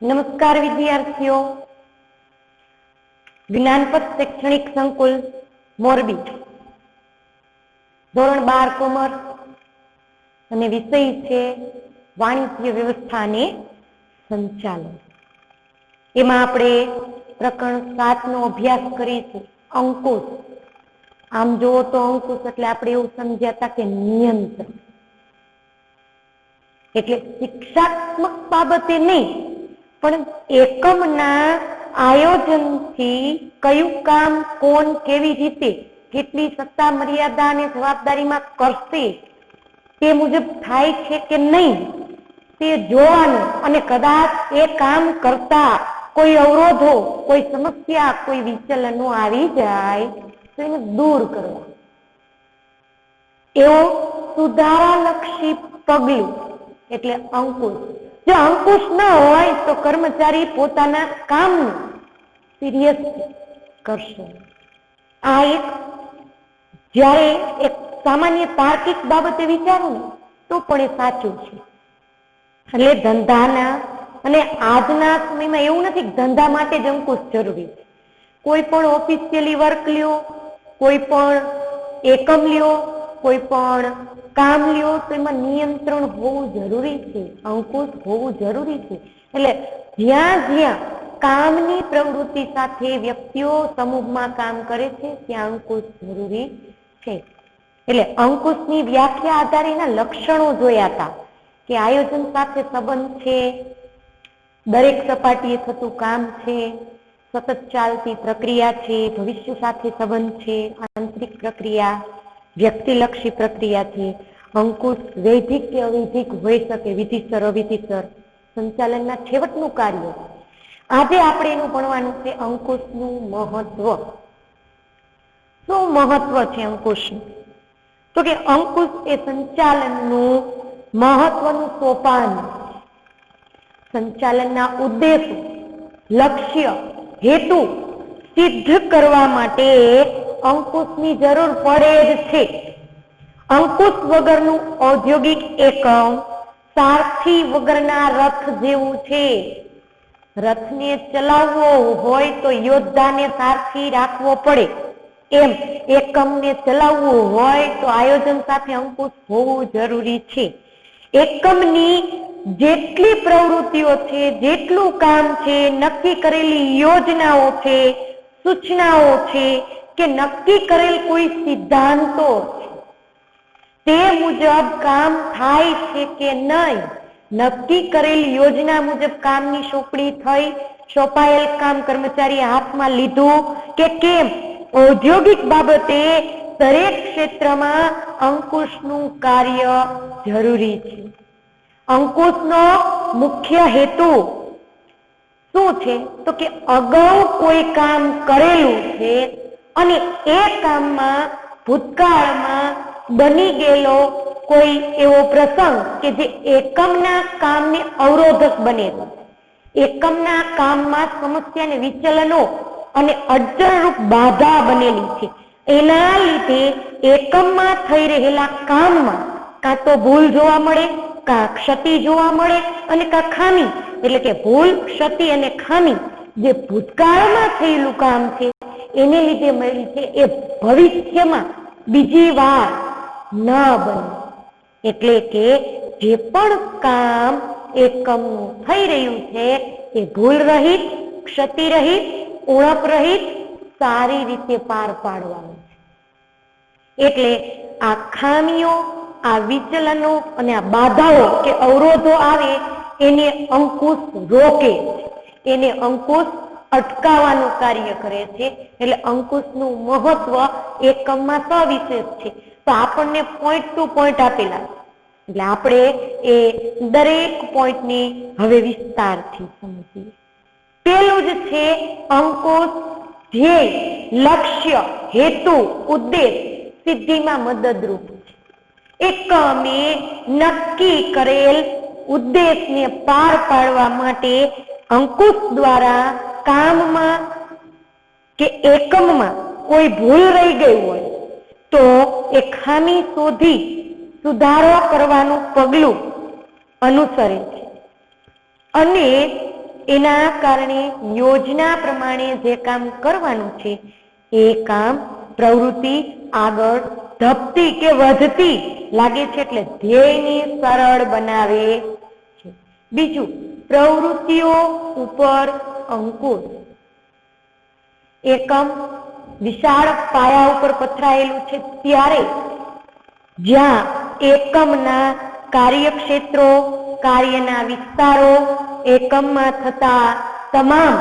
નમસ્કાર વિદ્યાર્થીઓ, જ્ઞાનપથ શૈક્ષણિક સંકુલ મોરબી, ધોરણ 12 કોમર્સ અને વિષય છે વાણિજ્ય વ્યવસ્થા અને સંચાલન. એમાં આપણે પ્રકરણ 7 નો અભ્યાસ કરીશું. અંકુશ. આમ જુઓ તો અંકુશ એટલે આપણે એવું સમજ્યા હતા કે નિયંત્રણ, એટલે શિક્ષાત્મક બાબતે નહીં પણ એકમના આયોજનથી કયું કામ કોણ કેવી રીતે કેટલી સત્તા મર્યાદા અને જવાબદારીમાં કરશે તે મુજબ થાય છે કે નહીં તે જોવાનું, અને કદાચ એ કામ કરતા કોઈ અવરોધો, કોઈ સમસ્યા, કોઈ વિચલનો આવી જાય તો એને દૂર કરવા. એવો સુધારાલક્ષી પગલું એટલે અંકુશ. જો અંકુશ ન હોય તો કર્મચારી પોતાના કામનું સિરિયસ કરશે. આ એક જ્યારે એક સામાન્ય તાર્કિક બાબતે વિચારું તો પણ એ સાચું છે. એટલે ધંધાના અને આજના સમયમાં એવું નથી કે ધંધા માટે જ અંકુશ જરૂરી છે. કોઈ પણ ઓફિશિયલી વર્ક લ્યો, કોઈ પણ એકમ લ્યો, કોઈ પણ કામ લ્યો તો એમાં નિયંત્રણ હોવું જરૂરી છે, અંકુશ હોવું જરૂરી છે. એટલે જ્યાં જ્યાં કામની પ્રવૃત્તિ સાથે વ્યક્તિઓ સમૂહમાં કામ કરે છે ત્યાં અંકુશ જરૂરી છે. એટલે અંકુશની વ્યાખ્યા આધારે એના લક્ષણો જોયા હતા કે આયોજન સાથે સંબંધ છે, દરેક સપાટીએ થતું કામ છે, સતત ચાલતી પ્રક્રિયા છે, ભવિષ્ય સાથે સંબંધ છે, આંતરિક પ્રક્રિયા, વ્યક્તિલક્ષી પ્રક્રિયા છે. અંકુશ વૈધિક કે અવૈધિક હોઈ શકે, વિધિસર અવિધિસર, સંચાલનના છેવટનું કાર્ય. આજે આપણે એનું ભણવાનું છે અંકુશનું મહત્વ. શું મહત્વ છે અંકુશનું? તો કે અંકુશ એ સંચાલનનું મહત્વનું સોપાન. સંચાલનના ઉદ્દેશો, લક્ષ્ય, હેતુ સિદ્ધ કરવા માટે અંકુશની જરૂર પડે જ છે. અંકુશ વગરનું ઔદ્યોગિક એકમ સારથી વગરના રથ જેવું છે. રથને ચલાવવો હોય તો યોદ્ધાને સારથી રાખવો પડે, એમ એકમને ચલાવવું હોય તો આયોજન સાથે અંકુશ હોવું જરૂરી છે. એકમની જેટલી પ્રવૃત્તિઓ છે, જેટલું કામ છે, નક્કી કરેલી યોજનાઓ છે, સૂચનાઓ છે કે નક્કી કરેલ કોઈ સિદ્ધાંતો તે મુજબ કામ થાય છે કે નહીં, નક્કી કરેલ યોજના મુજબ કામની સોંપણી થઈ, સોંપાયેલ કામ કર્મચારીએ હાથમાં લીધું કે કેમ, ઔદ્યોગિક બાબતે દરેક ક્ષેત્રમાં અંકુશનું કાર્ય જરૂરી છે. અંકુશનો મુખ્ય હેતુ શું છે? તો કે અગાઉ કોઈ કામ કરેલું છે અને એ કામમાં ભૂતકાળમાં બની ગયેલો કોઈ એવો પ્રસંગ કે જે એકમના કામને અવરોધક બનેલો, એકમના કામમાં સમસ્યા ને વિચલનો અને અડચણરૂપ બાધા બનેલી છે, એના લીધે એકમમાં થઈ રહેલા કામમાં કાં તો ભૂલ જોવા મળે, કાં ક્ષતિ જોવા મળે અને કાં ખામી. એટલે કે ભૂલ, ક્ષતિ અને ખામી જે ભૂતકાળમાં થયેલું કામ છે એને લીધે મળી છે એ ભવિષ્યમાં બીજી વાર ન બને. એટલે કે જે પણ કામ એકમનું થઈ રહ્યું છે એ ભૂલ રહિત, ક્ષતિ રહિત, ઉણપ રહિત સારી રીતે પાર પાડવાનું છે. એટલે આ ખામીઓ, આ વિચલનો અને આ બાધાઓ કે અવરોધો આવે એને અંકુશ રોકે, એને અંકુશ અટકાવવાનું કાર્ય કરે છે. એટલે અંકુશનું મહત્વ એકમમાં સવિશેષ છે. તો આપણને પોઈન્ટ ટુ પોઈન્ટ આપેલા, એટલે આપણે એ દરેક પોઈન્ટને હવે વિસ્તારથી સમજીએ. પેલું જ છે અંકુશ ધ્યેય, લક્ષ્ય, હેતુ, ઉદ્દેશ સિદ્ધિમાં મદદરૂપ છે. એકમે નક્કી કરેલ ઉદ્દેશને પાર પાડવા માટે અંકુશ દ્વારા કામમાં કે એકમમાં કોઈ ભૂલ રહી ગઈ હોય તો એ ખામી શોધી સુધારો કરવાનું પગલું અનુસરે છે. અને એના કારણે યોજના પ્રમાણે જે કામ કરવાનું છે એ કામ પ્રવૃત્તિ આગળ ધપતી કે વધતી લાગે છે, એટલે ધ્યેયને સરળ બનાવે છે. બીજું, પ્રવૃત્તિઓ ઉપર અંકુશ. એકમ વિશાળ પાયા ઉપર પથરાયેલું છે, ત્યારે જ્યાં એકમના કાર્યક્ષેત્રો, કાર્યના વિસ્તારો, એકમમાં થતા તમામ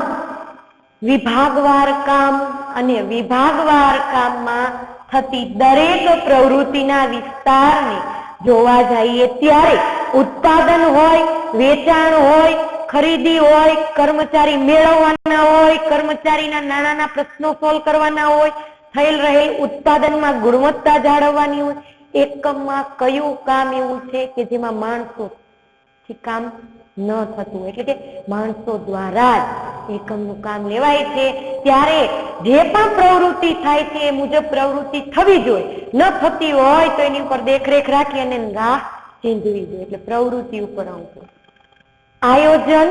વિભાગવાર કામ અને વિભાગવાર કામમાં થતી દરેક પ્રવૃત્તિના વિસ્તારને જોવા જઈએ ત્યારે ઉત્પાદન હોય, વેચાણ હોય, ખરીદી હોય, કર્મચારી મેળવવાના હોય, કર્મચારીના નાના પ્રશ્નો સોલ્વ કરવાના હોય, થયેલ રહેલ ઉત્પાદનમાં ગુણવત્તા જાળવવાની હોય, એકમમાં કયું કામ એવું છે કે જેમાં માણસોથી કામ ન થતું હોય, એટલે કે માણસો દ્વારા જ એકમનું કામ લેવાય છે, ત્યારે જે પણ પ્રવૃત્તિ થાય છે એ મુજબ પ્રવૃત્તિ થવી જોઈએ. ન થતી હોય તો એની ઉપર દેખરેખ રાખી અને રાહ ચીંધવી જોઈએ. એટલે પ્રવૃત્તિ ઉપર અંકુશ. આયોજન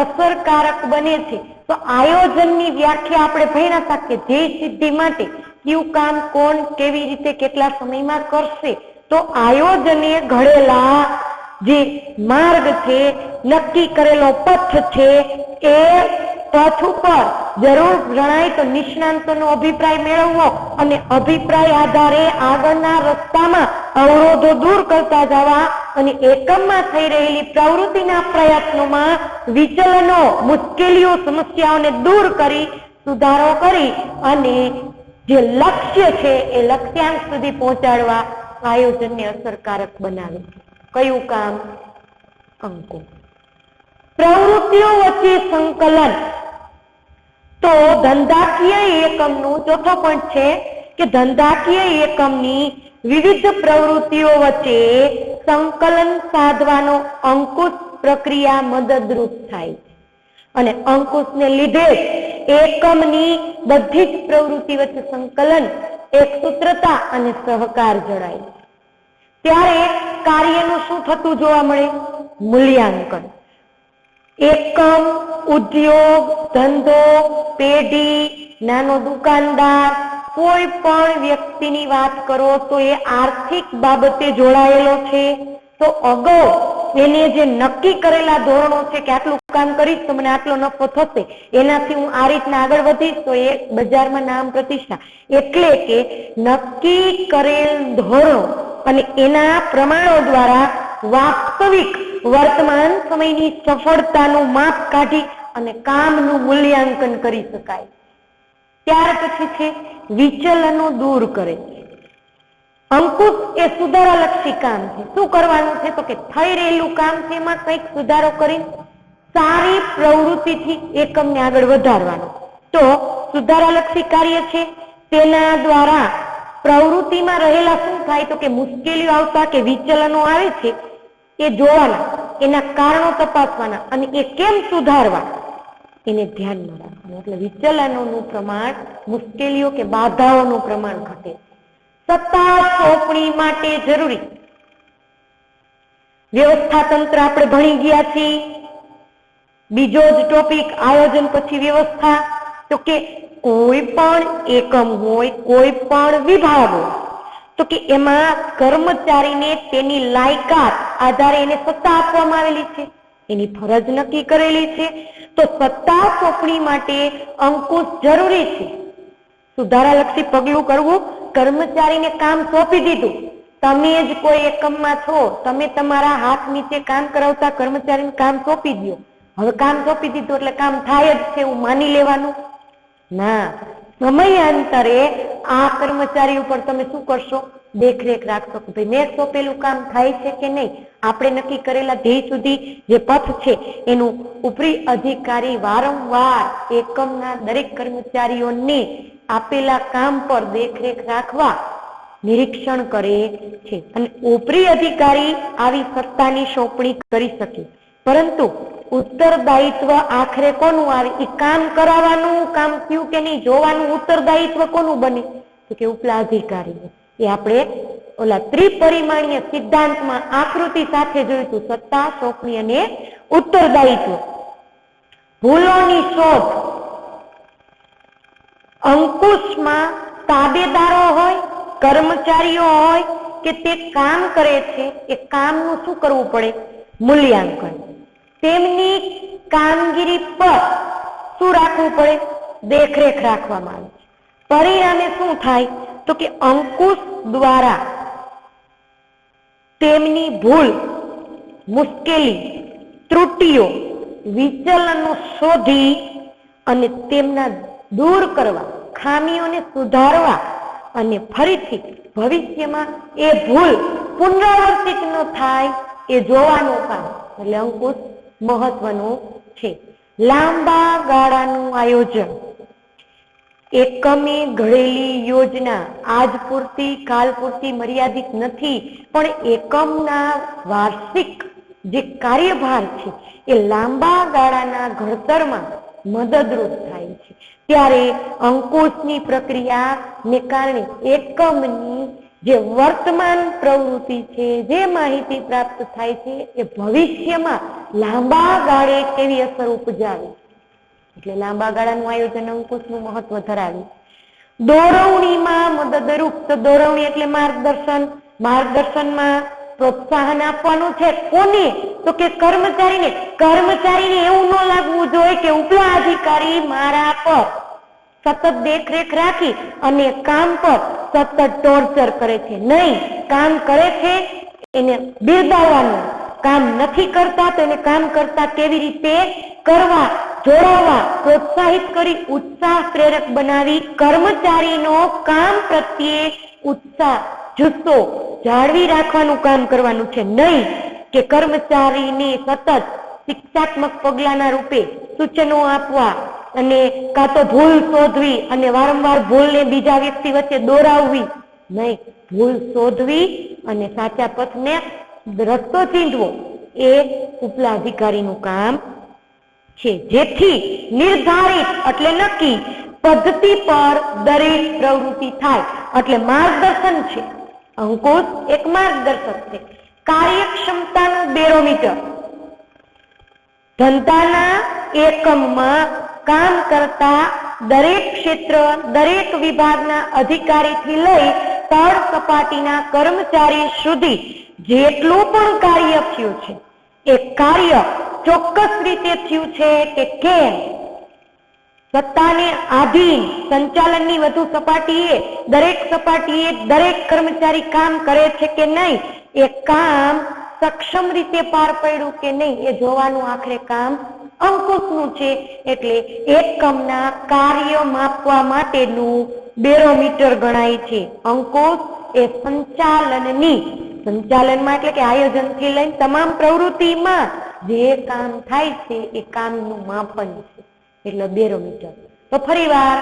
અસરકારક બને છે તો આયોજનની વ્યાખ્યા આપણે ભણ્યા હતા કે ધ્યેય સિદ્ધિ માટે કયું કામ કોણ કેવી રીતે કેટલા સમયમાં કરશે. તો આયોજને ઘડેલા જે માર્ગ છે, નક્કી કરેલો પથ છે, એ પથ ઉપર જરૂર જણાય તો નિષ્ણાંતોનો અભિપ્રાય મેળવવો અને અભિપ્રાય આધારે આગળના રસ્તામાં અવરોધો દૂર કરતા જવા અને એકમમાં થઈ રહેલી પ્રવૃત્તિના પ્રયત્નોમાં વિચલનો, મુશ્કેલીઓ, સમસ્યાઓને દૂર કરી સુધારો કરી અને જે લક્ષ્ય છે એ લક્ષ્યાંક સુધી પહોંચાડવા આયોજનને અસરકારક બનાવે. કયું કામ? અંકો. પ્રવૃત્તિઓ વચ્ચે સંકલન. તો ધંધાકીય એકમનું ચોથો પોઈન્ટ છે કે ધંધાકીય એકમની વિવિધ પ્રવૃત્તિઓ વચ્ચે સંકલન સાધવાનો અંકુશ પ્રક્રિયા મદદરૂપ થાય છે અને અંકુશને લીધે એકમની બધી જ પ્રવૃત્તિ વચ્ચે સંકલન, એકસૂત્રતા અને સહકાર જળાય. ત્યારે કાર્યનું શું થતું જોવા મળે? મૂલ્યાંકન. એકમ, ઉદ્યોગ, ધંધો, પેઢી, નાનો દુકાનદાર, કોઈ પણ વ્યક્તિની વાત કરો તો એ આર્થિક બાબતે જોડાયેલો છે, તો અગાઉ એને જે નક્કી કરેલા ધોરણો છે કે આટલું કામ કરીશ તો મને આટલો નફો થશે, એનાથી હું આ રીતના આગળ વધીશ તો એ બજારમાં નામ પ્રતિષ્ઠા. એટલે કે નક્કી કરેલ ધોરણો અને એના પ્રમાણો દ્વારા વાસ્તવિક વર્તમાન સમયની સફળતાનું માપ કાઢી અને કામનું મૂલ્યાંકન કરી શકાય. ત્યાર પછી છે વિચલનો દૂર કરે છે. અંકુશ એ સુધારાલક્ષી કામ છે. શું કરવાનું છે? તો કે થઈ રહેલું કામ છે એમાં કંઈક સુધારો કરી સારી પ્રવૃત્તિથી એકમને આગળ વધારવાનો. તો સુધારાલક્ષી કાર્ય છે, તેના દ્વારા પ્રવૃત્તિમાં રહેલા શું થાય તો કે મુશ્કેલીઓ આવતા કે વિચલનો આવે છે એ જોવાના, એના કારણો તપાસવાના અને એ કેમ સુધારવા એને ધ્યાનમાં રાખવાનું. એટલે વિચલનોનું પ્રમાણ, મુશ્કેલીઓ કે બાધાઓનું પ્રમાણ ઘટે. સત્તા સોંપણી માટે જરૂરી વ્યવસ્થા તંત્ર આપણે ભણી ગયા છીએ. બીજો જ ટોપિક આયોજન પછી વ્યવસ્થા. તો કે કોઈ પણ એકમ હોય, કોઈ પણ વિભાગ હોય તો કે એમાં કર્મચારીને તેની લાયકાત આધારે એને સત્તા આપવામાં આવેલી છે, એની ફરજ નક્કી કરેલી છે. તો સત્તા સોંપણી માટે અંકુશ જરૂરી છે. સુધારાલક્ષી પગલું કરવું, કર્મચારીને કામ સોંપી દીધું, તમે જ કોઈ એકમમાં છો, તમે તમારા હાથ નીચે કામ કરાવતા કર્મચારીને કામ સોંપી દો. હવે કામ સોંપી દીધું એટલે કામ થાય જ છે એવું માની લેવાનું ના. સમયાંતરે આ કર્મચારી ઉપર તમે શું કરશો? દેખરેખ રાખશો કે ભાઈ મેં સોંપેલું કામ થાય છે કે નહીં. આપણે નક્કી કરેલા ધ્યેય સુધી જે પથ છે એનું ઉપરી અધિકારી વારંવાર એકમના દરેક કર્મચારીઓને આપેલા કામ પર દેખરેખ રાખવા નિરીક્ષણ કરે છે અને ઉપરી અધિકારી આવી સત્તાની સોંપણી કરી શકે. પરંતુ ઉત્તરદાયિત્વ આખરે કોનું આવે? એ કામ કરાવવાનું, કામ થયું કે નહીં જોવાનું ઉત્તરદાયિત્વ કોનું બને? તો કે ઉપલા અધિકારી. એ આપણે ઓલા ત્રિપરિમાણીય સિદ્ધાંતમાં આકૃતિ સાથે જોયું હતું, સત્તા, સોંપણી અને ઉત્તરદાયિત્વ. ભૂલોની શોધ. અંકુશમાં તાબેદારો હોય, કર્મચારીઓ હોય કે તે કામ કરે છે, એ કામનું શું કરવું પડે? મૂલ્યાંકન. તેમની કામગીરી પર શું રાખવું પડે? દેખરેખ રાખવામાં આવે છે. પરિણામે શું થાય તો કે અંકુશ દ્વારા તેમની ભૂલ, મુશ્કેલી, ત્રુટિઓ, વિચલનો શોધી અને તેમના દૂર કરવા, ખામીઓને સુધારવા અને ફરીથી ભવિષ્યમાં એ ભૂલ પુનરાવર્તિત ન થાય એ જોવાનું કામ. એટલે અંકુશ મહત્વનું છે. લાંબા ગાળાનું આયોજન. એકમે ઘડેલી યોજના આજ પૂરતી, કાલ પૂરતી મર્યાદિત નથી, પણ એકમના વાર્ષિક જે કાર્યભાર છે એ લાંબા ગાળાના ઘડતરમાં મદદરૂપ થાય છે. ત્યારે અંકુશની પ્રક્રિયાને કારણે એકમની જે વર્તમાન પ્રવૃત્તિ છે, જે માહિતી પ્રાપ્ત થાય છે, એ ભવિષ્યમાં લાંબા ગાળે કેવી અસર ઉપજાવે. એટલે લાંબા ગાળાનું આયોજન અંકુશનું મહત્વ ધરાવે. દોરવણીમાં મદદરૂપ. તો દોરવણી એટલે માર્ગદર્શન. માર્ગદર્શનમાં પ્રોત્સાહન આપવાનું છે. કોને? તો કે કર્મચારીને. કર્મચારીને એવું ન લાગવું જોઈએ કે ઉપલા અધિકારી મારા પર સતત દેખરેખ રાખી અને કામ પર સતત ટોર્ચર કરે છે. નહીં, કામ કરે છે એને બિરદાવવાનું. કામ નથી કરતા તો એને કામ કરતા કેવી રીતે કરવા, જોડાવા, પ્રોત્સાહિત કરી ઉત્સાહ પ્રેરક બનાવી કર્મચારીનો કામ પ્રત્યે ઉત્સાહ, જુસ્સો જાળવી રાખવાનું કામ કરવાનું છે. નહીં કે કર્મચારીને સતત શિક્ષાત્મક પગલાના રૂપે સૂચનો આપવા અને કાં તો ભૂલ શોધવી અને વારંવાર ભૂલને બીજા વ્યક્તિ વચ્ચે દોરાવવી. નહીં, ભૂલ શોધવી અને સાચા પથને રસ્તો ચીંધવો એ ઉપલા અધિકારીનું કામ છે. જેથી નિર્ધારિત એટલે નક્કી પદ્ધતિ પર દરેક પ્રવૃત્તિ થાય. એટલે માર્ગદર્શન છે. અંકુશ એક માર્ગદર્શક છે. કાર્યક્ષમતાનું બેરોમીટર. ધંધાના એકમમાં કામ કરતા દરેક ક્ષેત્ર, દરેક વિભાગના અધિકારીથી લઈ તળ સપાટીના કર્મચારી સુધી જેટલું પણ કાર્ય થયું છે એ કાર્ય ચોક્કસ રીતે થયું છે કે કેમ, સત્તાને આધીન સંચાલનની વધુ સપાટીએ, દરેક સપાટીએ દરેક કર્મચારી કામ કરે છે કે નહીં, એ કામ સક્ષમ રીતે પાર પાડ્યું કે નહીં, એ જોવાનું આખરે કામ અંકુશનું છે. એટલે એકમના કાર્ય માપવા માટેનું બેરોમીટર ગણાય છે. અંકુશ એ સંચાલનમાં એટલે કે આયોજનથી લઈને તમામ પ્રવૃત્તિમાં જે કામ થાય છે એ કામનું માપન છે. એટલે બેરોમીટર. તો ફરીવાર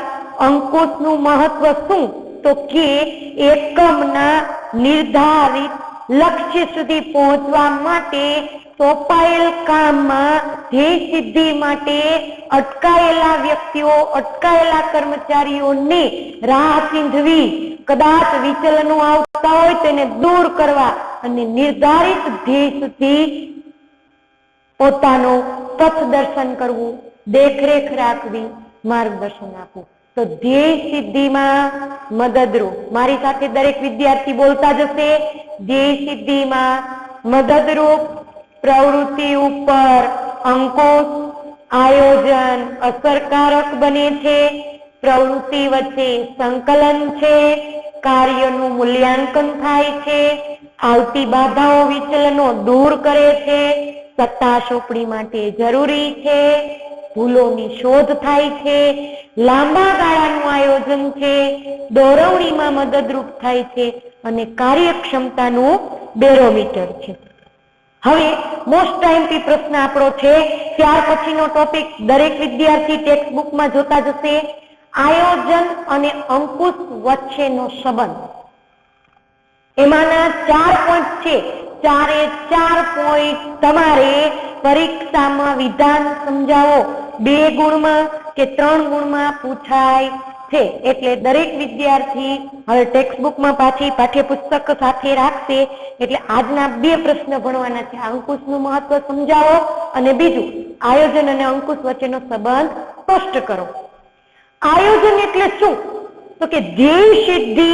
અંકુશનું મહત્વ શું? તો કે એકમના નિર્ધારિત લક્ષ્ય સુધી પહોંચવા માટે સોંપાયેલ કામમાં ધ્યેય સિદ્ધિ માટે અટકાયેલા વ્યક્તિઓ, અટકાયેલા કર્મચારીઓને રાહ ચીંધવી, કદાચ વિચલનો આવતા હોય તેને દૂર કરવા અને નિર્ધારિત ધ્યેય સુધી પોતાનો પથ દર્શન કરવું, દેખરેખ રાખવી, માર્ગદર્શન આપવું. તો ધ્યેય સિદ્ધિમાં મદદરૂપ. મારી સાથે દરેક વિદ્યાર્થી બોલતા જશે. ધ્યેય સિદ્ધિમાં મદદરૂપ પ્રવૃત્તિ ઉપર અંકુશ આયોજન અસરકારક બને છે. પ્રવૃત્તિ વચ્ચે સંકલન છે. કાર્યનું મૂલ્યાંકન થાય છે. આવતી બાધાઓ, વિચલનો દૂર કરે છે. સત્તા સોંપણી માટે જરૂરી છે. ભૂલોની શોધ થાય છે. લાંબા ગાળાનું આયોજન છે. દોરવણીમાં મદદરૂપ થાય છે અને કાર્યક્ષમતાનું બેરોમીટર છે. હવે મોસ્ટ ટાઈમથી પ્રશ્ન આપણો છે, ત્યાર પછીનો ટોપિક દરેક વિદ્યાર્થી ટેક્સ્ટ બુકમાં જોતા જશે. આયોજન અને અંકુશ વચ્ચેનો સંબંધ. એમાંના 4 પોઈન્ટ છે. 4 પોઈન્ટ તમારે પરીક્ષામાં વિધાન સમજાવો 2 ગુણમાં કે 3 ગુણમાં પૂછાય છે એટલે દરેક વિદ્યાર્થી હવે ટેક્સ્ટબુકમાં પાછી પાઠ્યપુસ્તક સાથે રાખશે. એટલે આજના 2 પ્રશ્ન ભણવાના છે. અંકુશનું મહત્વ સમજાવો અને બીજું આયોજન અને અંકુશ વચ્ચેનો સંબંધ સ્પષ્ટ કરો. આયોજન એટલે શું? તો કે ધ્યેય સિદ્ધિ,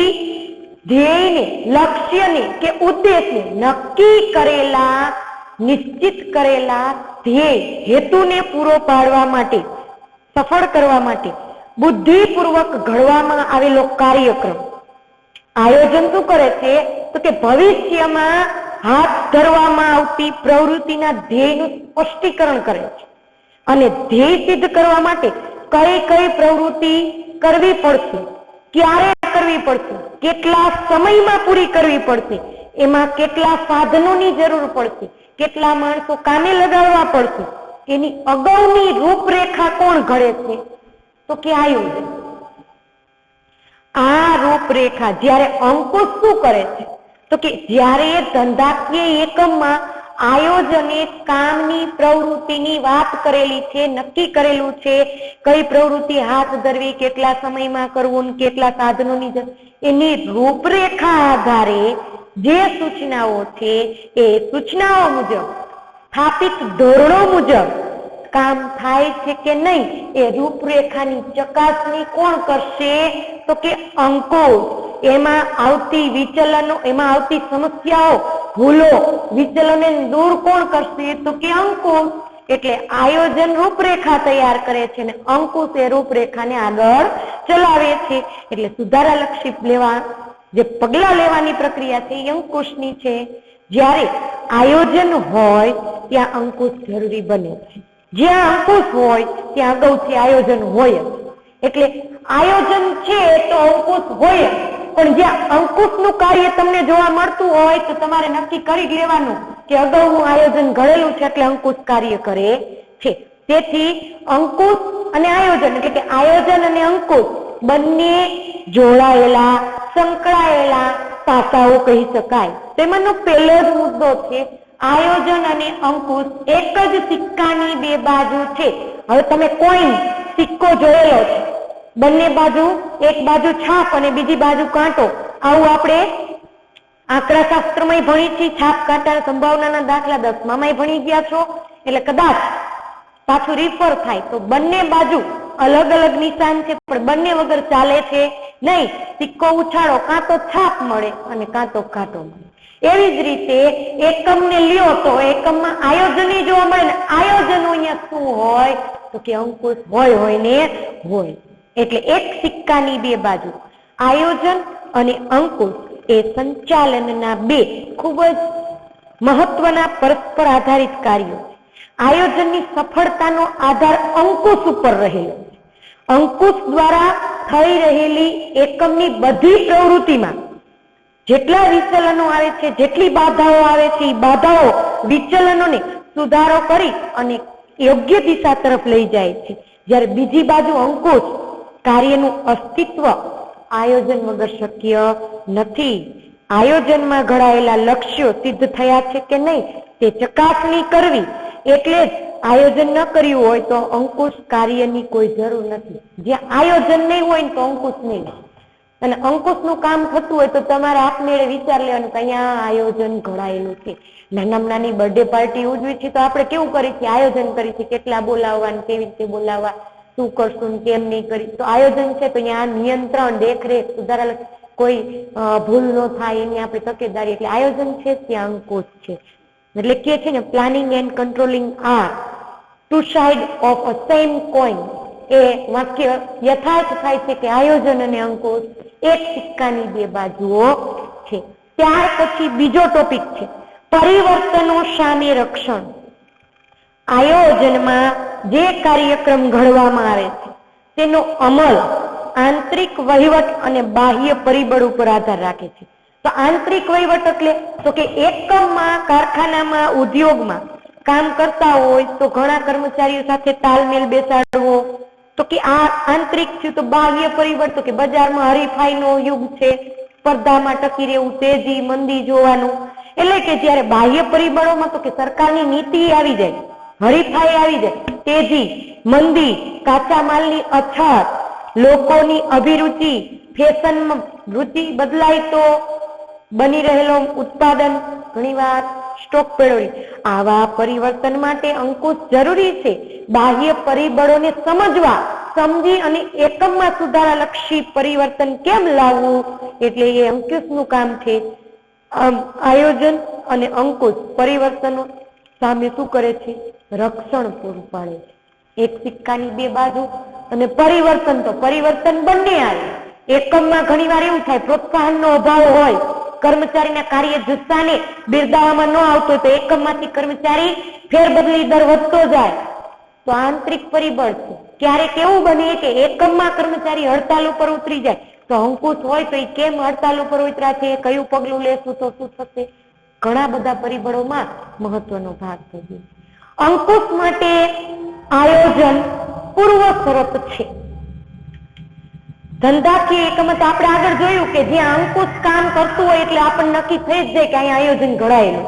ધ્યેયને, લક્ષ્યને કે ઉદ્દેશને નક્કી કરેલા, નિશ્ચિત કરેલા ધ્યેય હેતુને પૂરો પાડવા માટે, સફળ કરવા માટે બુદ્ધિપૂર્વક ઘડવામાં આવેલો કાર્યક્રમ. આયોજન શું કરે છે? તો કે ભવિષ્યમાં હાથ ધરવામાં આવતી પ્રવૃત્તિના ધ્યેયનું સ્પષ્ટીકરણ કરે છે અને ધ્યેય સિદ્ધ કરવા માટે કઈ કઈ પ્રવૃત્તિ કરવી પડશે, ક્યારે કરવી પડશે, કેટલા સમયમાં પૂરી કરવી પડશે, એમાં કેટલા સાધનોની જરૂર પડશે, કેટલા માણસો કામે લગાડવા પડશે, એની અગાઉની રૂપરેખા કોણ ઘડે છે? તો કે આયોજન. આ રૂપરેખા જ્યારે અંકુશ શું કરે છે? તો કે જ્યારે ધંધાકીય એકમમાં આયોજને કામની પ્રવૃત્તિની વાત કરેલી છે, નક્કી કરેલું છે કઈ પ્રવૃત્તિ હાથ ધરવી, કેટલા સમયમાં કરવું, કેટલા સાધનોની જરૂર, એની રૂપરેખા આધારે જે સૂચનાઓ છે એ સૂચનાઓ મુજબ, સ્થાપિત ધોરણો મુજબ કામ થાય છે કે નહીં એ રૂપરેખાની ચકાસણી કોણ કરશે? તો કે અંકુશ. એમાં આવતી વિચલનો, એમાં આવતી સમસ્યાઓ, ભૂલો, વિચલનને દૂર કોણ કરશે? તો કે અંકુશ. એટલે આયોજન રૂપરેખા તૈયાર કરે છે અને અંકુશ એ રૂપરેખાને આગળ ચલાવે છે. એટલે સુધારાલક્ષી જે પગલા લેવાની પ્રક્રિયા છે એ અંકુશની છે. જ્યારે આયોજન હોય ત્યાં અંકુશ જરૂરી બને છે. જ્યાં અંકુશ હોય ત્યાં અગાઉથી આયોજન હોય જ. એટલે આયોજન છે તો અંકુશ હોય જ. પણ જ્યાં અંકુશનું કાર્ય તમને જોવા મળતું હોય તો તમારે નક્કી કરી લેવાનું કે અગાઉનું આયોજન ઘડેલું છે એટલે અંકુશ કાર્ય કરે છે. તેથી અંકુશ અને આયોજન એટલે કે આયોજન અને અંકુશ બંને જોડાયેલા, સંકળાયેલા પાસાઓ કહી શકાય. તેમાંનો પહેલો જ મુદ્દો છે આયોજન અને અંકુશ એક જ સિક્કાની 2 બાજુ છે. હવે તમે કોઈન સિક્કો જોયેલો છે, બંને બાજુ, એક બાજુ છાપ અને બીજી બાજુ કાંટો. આવું આપણે આંકડાશાસ્ત્રમાં ભણી છીએ. છાપ, કાંટા, સંભાવનાના દાખલા 10માં ભણી ગયા છો. એટલે કદાચ પાછું રિફર થાય તો બંને બાજુ અલગ અલગ નિશાન છે પણ બંને વગર ચાલે છે નહીં. સિક્કો ઉછાળો, કાં તો છાપ મળે અને કાં તો કાંટો મળે. એવી જ રીતે એકમને લ્યો તો એકમમાં આયોજન જોવા મળે ને આયોજન અહીંયા શું હોય? તો કે અંકુશ હોય ને હોય. એટલે એક સિક્કાની 2 બાજુ. આયોજન અને અંકુશ એ સંચાલનના 2 ખૂબ જ મહત્વના પરસ્પર આધારિત કાર્યો. આયોજનની સફળતાનો આધાર અંકુશ ઉપર રહેલો છે. અંકુશ દ્વારા થઈ રહેલી એકમની બધી પ્રવૃત્તિમાં જેટલા વિચલનો આવે છે, જેટલી બાધાઓ આવે છે, એ બાધાઓ, વિચલનોને સુધારો કરી અને યોગ્ય દિશા તરફ લઈ જાય છે. જ્યારે બીજી બાજુ અંકુશ કાર્યનું અસ્તિત્વ આયોજન વગર શક્ય નથી. આયોજનમાં ઘડાયેલા લક્ષ્યો સિદ્ધ થયા છે કે નહીં તે ચકાસણી કરવી. એટલે જ આયોજન ન કર્યું હોય તો અંકુશ કાર્યની કોઈ જરૂર નથી. જ્યાં આયોજન નહીં હોય ને તો અંકુશ નહીં. અને અંકુશનું કામ થતું હોય તો તમારે આપમેળે વિચાર લેવાનું કે અહીંયા આયોજન ઘડાયેલું છે. નાનામાં નાની બર્થડે પાર્ટી ઉજવી છે તો આપણે કેવું કરીએ છીએ? આયોજન કરીએ છીએ. કેટલા બોલાવવા, કેવી રીતે બોલાવવા, શું કરશું, કેમ નહીં કરી. તો આયોજન છે તો અહીંયા નિયંત્રણ, દેખરેખ, સુધારા, કોઈ ભૂલ ન થાય એની આપણે તકેદારી. એટલે આયોજન છે ત્યાં અંકુશ છે. એટલે કે છે ને planning and controlling are 2 side of a same coin. એ વાક્ય યથાર્થ થાય છે કે આયોજન અને અંકુશ એક સિક્કાની 2 બાજુઓ છે. ત્યાર પછી બીજો ટોપિક છે પરિવર્તનો સામે રક્ષણ. આયોજનમાં જે કાર્યક્રમ ઘડવામાં આવે છે તેનો અમલ આંતરિક વહીવટ અને બાહ્ય પરિબળ ઉપર આધાર રાખે છે. તો આંતરિક વહીવટ એટલે તો કે એકમમાં, કારખાનામાં, ઉદ્યોગમાં કામ કરતા હોય તો ઘણા કર્મચારીઓ સાથે તાલમેલ બેસાડવો. તો કે આ આંતરિક છે. તો બાહ્ય પરિબળ તો કે બજારમાં હરીફાઈનો યુગ છે, સ્પર્ધામાં ટકી રહેવું, તેજી મંદી જોવાનું. એટલે કે જ્યારે બાહ્ય પરિબળોમાં તો કે સરકારની નીતિ આવી જાય, હરીફાઈ આવી જાય, તેજી, મંદી, કાચા માલની અછત, લોકોની અભિરુચિ, ફેશનમાં રુચિ બદલાય તો બની રહેલો ઉત્પાદન, ઘણીવાર સ્ટોક પેળવણી, આવા પરિવર્તન માટે અંકુશ જરૂરી છે. બાહ્ય પરિબળોને સમજવા, સમજી અને એકમમાં સુધારાલક્ષી પરિવર્તન કેમ લાવવું, એટલે એ અંકુશનું કામ છે. આયોજન અને અંકુશ પરિવર્તનો સામે શું કરે છે? રક્ષણ પૂરું પાડે છે. એક સિક્કાની બે બાજુ. અને પરિવર્તન તો પરિવર્તન બંને આવે. એકમમાં ઘણીવાર એવું થાય, પ્રોત્સાહનનો અભાવ હોય, કર્મચારીના કાર્ય જુસ્સાને બિરદાવવામાં ન આવતો તો એકમમાંથી કર્મચારી ફેરબદલી દર વધતો જાય, તો આંતરિક પરિબળ છે. ક્યારેક એવું બને કે એકમમાં કર્મચારી હડતાલ ઉપર ઉતરી જાય, તો અંકુશ હોય તો એ કેમ હડતાલ ઉપર ઉતર્યા છે, કયું પગલું લેશું તો શું થશે, ઘણા બધા પરિબળોમાં મહત્વનો ભાગ ભજવે. અંકુશ માટે આયોજન પૂર્વ શરત છે. ધંધાકીય એકમમાં તો આપણે આગળ જોયું કે જ્યાં અંકુશ કામ કરતું હોય એટલે આપણને નક્કી થઈ જ જાય કે અહીંયા આયોજન ઘડાયેલું.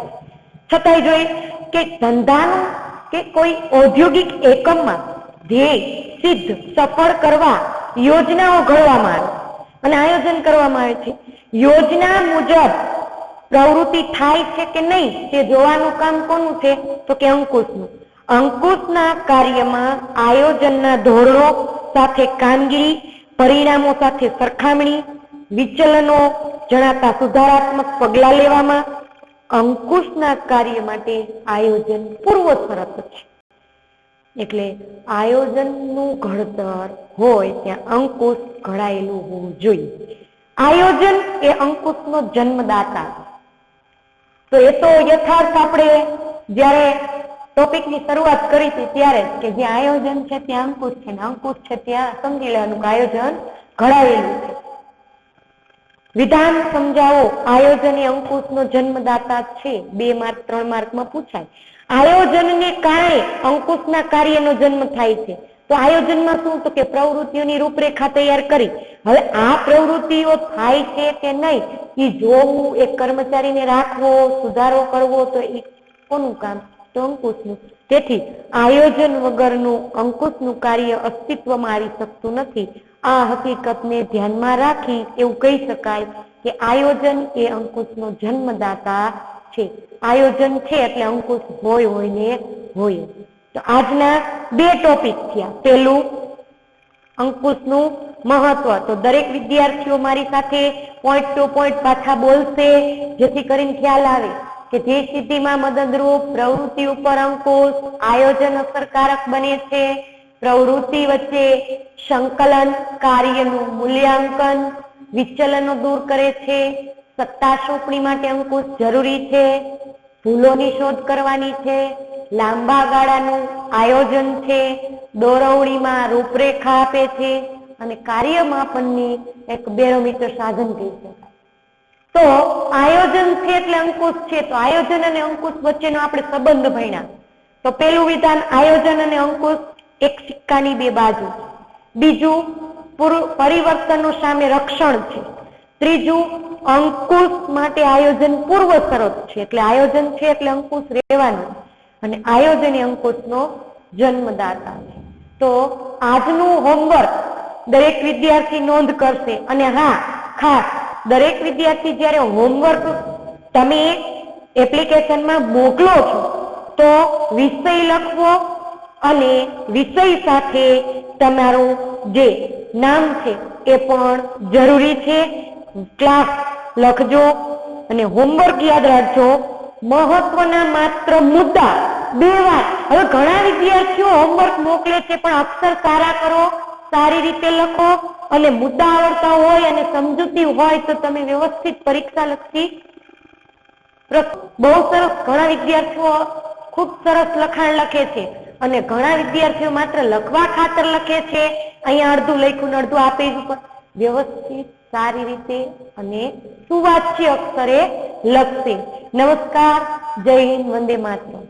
છતાંય જોઈએ કે ધંધાનું કે કોઈ ઔદ્યોગિક એકમમાં ધ્યેય સિદ્ધ સફળ કરવા યોજનાઓ ઘડવામાં આવે અને આયોજન કરવામાં આવે છે. યોજના મુજબ પ્રવૃત્તિ થાય છે કે નહીં તે જોવાનું કામ કોનું છે? તો કે અંકુશનું. અંકુશના કાર્યમાં આયોજનના ધોરણો સાથે કામગીરી, પરિણામો સાથે સરખામણી, વિચલનો જણાતા સુધારાત્મક પગલાં લેવામાં અંકુશના કાર્ય માટે આયોજન પૂર્વ શરત છે. એટલે આયોજનનું ઘડતર હોય ત્યાં અંકુશ ઘડાયેલું હોવું જોઈએ. આયોજન એ અંકુશનો જન્મદાતા. તો એ તો યથાર્થ આપણે જ્યારે ટોપિકની શરૂઆત કરી હતી ત્યારે કે જ્યાં આયોજન છે ત્યાં અંકુશ છે, ને અંકુશ છે ત્યાં સમજી લેવાનું કે આયોજન ઘડાયેલું છે. વિધાન સમજાવો. આયોજન એ અંકુશનો જન્મદાતા છે. 2 માર્ક 3 માર્કમાં પૂછાય. આયોજનને કારણે અંકુશના કાર્યનો જન્મ થાય છે. તો આયોજનમાં શું? તો કે પ્રવૃત્તિઓની રૂપરેખા તૈયાર કરી, હવે આ પ્રવૃત્તિઓ થાય છે કે નહીં એ જોવું, એ કર્મચારીને રાખવો, સુધારો કરવો, તો એ કોનું કામ? તો અંકુશનું. તેથી આયોજન વગરનું અંકુશનું કાર્ય અસ્તિત્વમાં આવી શકતું નથી. આ હકીકતને ધ્યાનમાં રાખી એવું કહી શકાય કે આયોજન એ અંકુશનો જન્મદાતા છે. આયોજન છે એટલે અંકુશ હોય ને હોય. તો આજના 2 ટોપિક થયા. પહેલું અંકુશનું મહત્વ. તો દરેક વિદ્યાર્થીઓ મારી સાથે પોઈન્ટ ટુ પોઈન્ટ પાછા બોલશે જેથી કરીને ખ્યાલ આવે કે જે સિદ્ધિમાં મદદરૂપ પ્રવૃત્તિ ઉપર અંકુશ, આયોજન અસરકારક બને છે, પ્રવૃત્તિ વચ્ચે સંકલન, કાર્યનું મૂલ્યાંકન, વિચલનો દૂર કરે છે, સત્તા સોંપણી માટે અંકુશ જરૂરી છે, ભૂલોની શોધ કરવાની છે, લાંબા ગાળાનું આયોજન છે, દોરવણીમાં રૂપરેખા આપે છે અને કાર્યમાપનની એક બેરોમીટર સાધન કહી શકાય. તો આયોજન છે એટલે અંકુશ છે. તો આયોજન અને અંકુશ વચ્ચેનો આપણે સંબંધ ભણ્યા. તો પેલું વિધાન, આયોજન અને અંકુશ એક સિક્કાની 2 બાજુ. બીજું, પરિવર્તનો સામે રક્ષણ છે. ત્રીજું, અંકુશ માટે આયોજન પૂર્વ શરત છે. એટલે આયોજન છે એટલે અંકુશ રહેવાનું, અને આયોજન એ અંકુશનો જન્મદાતા છે. તો આજનું હોમવર્ક દરેક વિદ્યાર્થી નોંધ કરશે. અને હા, ખાસ દરેક વિદ્યાર્થી જ્યારે હોમવર્ક તમે એપ્લિકેશનમાં મોકલો છો તો વિષય લખવો અને વિષય સાથે તમારું જે નામ છે એ પણ જરૂરી છે. ક્લાસ લખજો અને હોમવર્ક યાદ રાખજો. મહત્વના માત્ર મુદ્દા 2 વાર. હવે ઘણા વિદ્યાર્થીઓ હોમવર્ક મોકલે છે પણ અક્ષર સારા કરો, સારી રીતે લખો અને મુદ્દા આવડતા હોય અને સમજૂતી હોય તો તમે વ્યવસ્થિત પરીક્ષા લખી બહુ સરસ. ઘણા વિદ્યાર્થીઓ ખૂબ સરસ લખાણ લખે છે અને ઘણા વિદ્યાર્થીઓ માત્ર લખવા ખાતર લખે છે. અહીંયા અડધું લખ્યું, અડધું આપે ઉપર. વ્યવસ્થિત સારી રીતે અને સુવાચ્ય અક્ષરે લખશે. નમસ્કાર, જય હિન્દ, વંદે માતરમ.